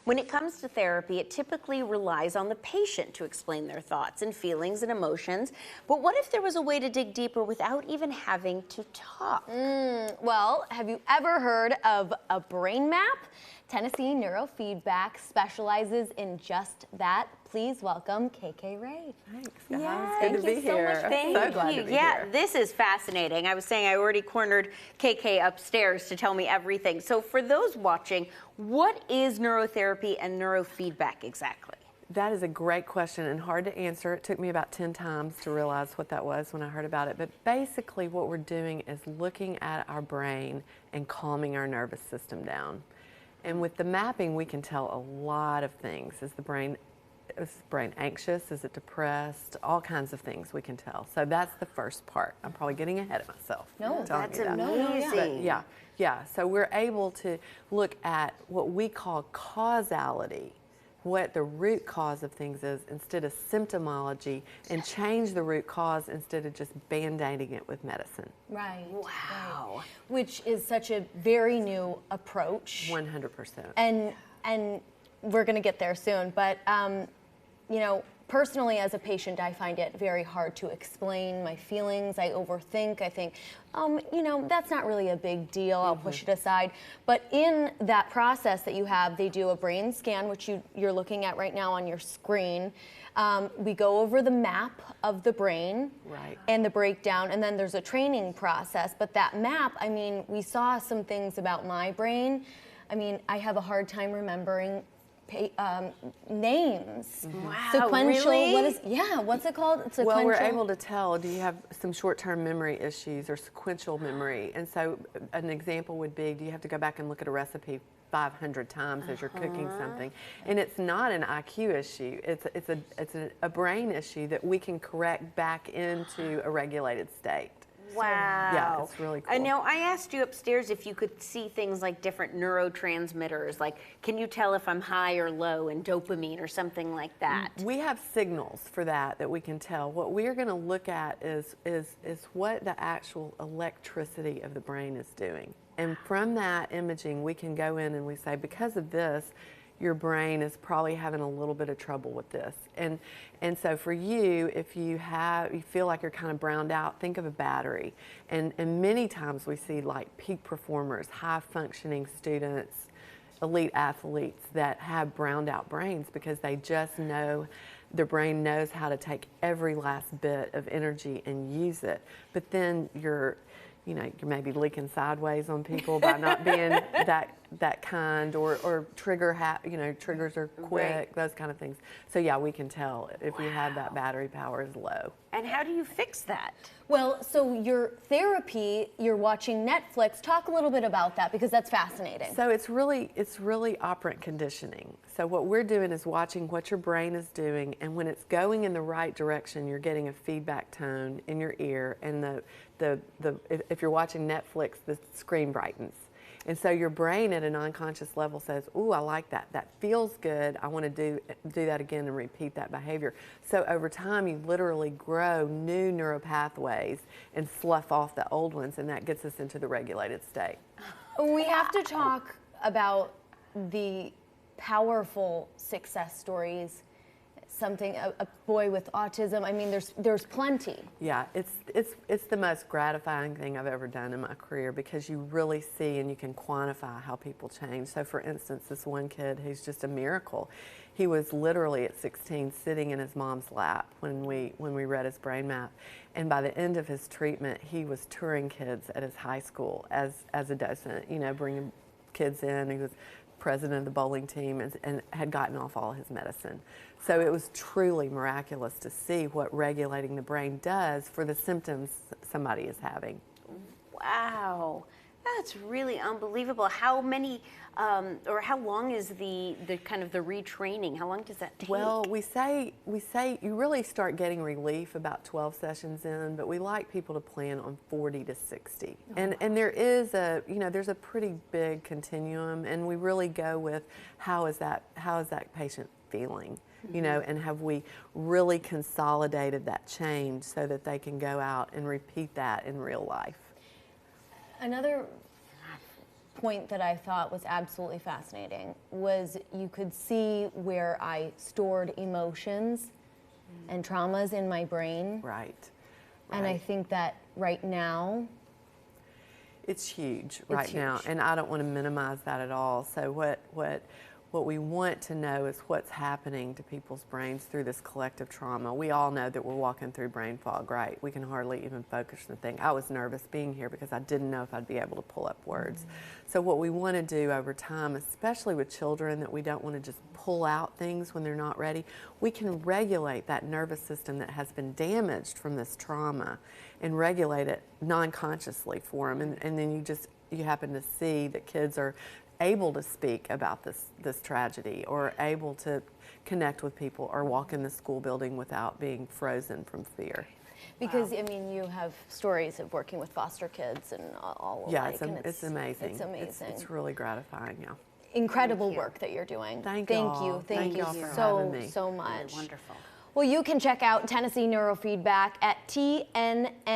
When it comes to therapy, it typically relies on the patient to explain their thoughts and feelings and emotions. But what if there was a way to dig deeper without even having to talk? Well, have you ever heard of a brain map? Tennessee Neurofeedback specializes in just that. Please welcome KK Ray. Thanks, guys. Yeah, Good to thank be you so here. much. Thank So glad you. to be Yeah, here. this is fascinating. I was saying I already cornered KK upstairs to tell me everything. So for those watching, what is neurotherapy and neurofeedback exactly? That is a great question and hard to answer. It took me about 10 times to realize what that was when I heard about it. But basically what we're doing is looking at our brain and calming our nervous system down. And with the mapping, we can tell a lot of things. Is the brain anxious? Is it depressed? All kinds of things we can tell. So that's the first part. I'm probably getting ahead of myself. No, that's that. amazing. But yeah. So we're able to look at what we call causality, what the root cause of things is instead of symptomology, and change the root cause instead of just band-aiding it with medicine. Right. Wow. Right. Which is such a very new approach. 100%. And we're going to get there soon. But, you know, personally as a patient, I find it very hard to explain my feelings. I overthink. I think, you know, that's not really a big deal. I'll push it aside. But in that process that you have, they do a brain scan, which you're looking at right now on your screen. We go over the map of the brain and the breakdown, and then there's a training process. But that map, I mean, we saw some things about my brain. I mean, I have a hard time remembering names. Wow, sequential, really? What's it called? Sequential. Well, we're able to tell, do you have some short-term memory issues or sequential memory? And so an example would be, do you have to go back and look at a recipe 500 times as you're cooking something? And it's not an IQ issue. It's a brain issue that we can correct back into a regulated state. Wow. Yeah, it's really cool. I know I asked you upstairs if you could see things like different neurotransmitters, like can you tell if I'm high or low in dopamine or something like that? We have signals for that we can tell. What we're going to look at is what the actual electricity of the brain is doing. And from that imaging, we can go in and we say, because of this, your brain is probably having a little bit of trouble with this. And so for you, if you feel like you're kind of browned out, think of a battery. And many times we see like peak performers, high functioning students, elite athletes that have browned out brains because they just know, their brain knows how to take every last bit of energy and use it. But then you're maybe leaking sideways on people by not being that kind, or triggers are quick, those kind of things. So yeah, we can tell if you have that battery power is low. And how do you fix that? Well, so your therapy, you're watching Netflix. Talk a little bit about that because that's fascinating. So it's really operant conditioning. So what we're doing is watching what your brain is doing, and when it's going in the right direction, you're getting a feedback tone in your ear, and if you're watching Netflix, the screen brightens. And so your brain at an unconscious level says, ooh, I like that. That feels good. I want to do that again and repeat that behavior. So over time, you literally grow new neural pathways and slough off the old ones, and that gets us into the regulated state. We have to talk about the powerful success stories. A boy with autism. I mean, there's plenty. Yeah, it's the most gratifying thing I've ever done in my career because you really see and you can quantify how people change. So for instance, this one kid who's just a miracle, he was literally at 16 sitting in his mom's lap when we read his brain map, and by the end of his treatment, he was touring kids at his high school as a docent, bringing kids in. He was president of the bowling team and had gotten off all his medicine. So it was truly miraculous to see what regulating the brain does for the symptoms somebody is having. Wow, that's really unbelievable. How many, or how long is the kind of the retraining? How long does that take? Well, we say you really start getting relief about 12 sessions in, but we like people to plan on 40 to 60. And there is there's a pretty big continuum, and we really go with how is that patient feeling? And have we really consolidated that change so that they can go out and repeat that in real life? Another point that I thought was absolutely fascinating was you could see where I stored emotions and traumas in my brain. Right. And I think that right now, it's huge right huge. now, and I don't want to minimize that at all. So what we want to know is what's happening to people's brains through this collective trauma. We all know that we're walking through brain fog, right? We can hardly even focus and think. I was nervous being here because I didn't know if I'd be able to pull up words. So what we want to do over time, especially with children, that we don't want to just pull out things when they're not ready, we can regulate that nervous system that has been damaged from this trauma and regulate it non-consciously for them. And then you happen to see that kids are able to speak about this tragedy, or able to connect with people, or walk in the school building without being frozen from fear. because I mean, you have stories of working with foster kids and all Yeah, alike. it's amazing. It's amazing. It's really gratifying, yeah. Incredible work that you're doing. Thank you. y'all. Thank you Thank y'all for so, having me. so much. Wonderful. Well, you can check out Tennessee Neurofeedback at tnnfb.org.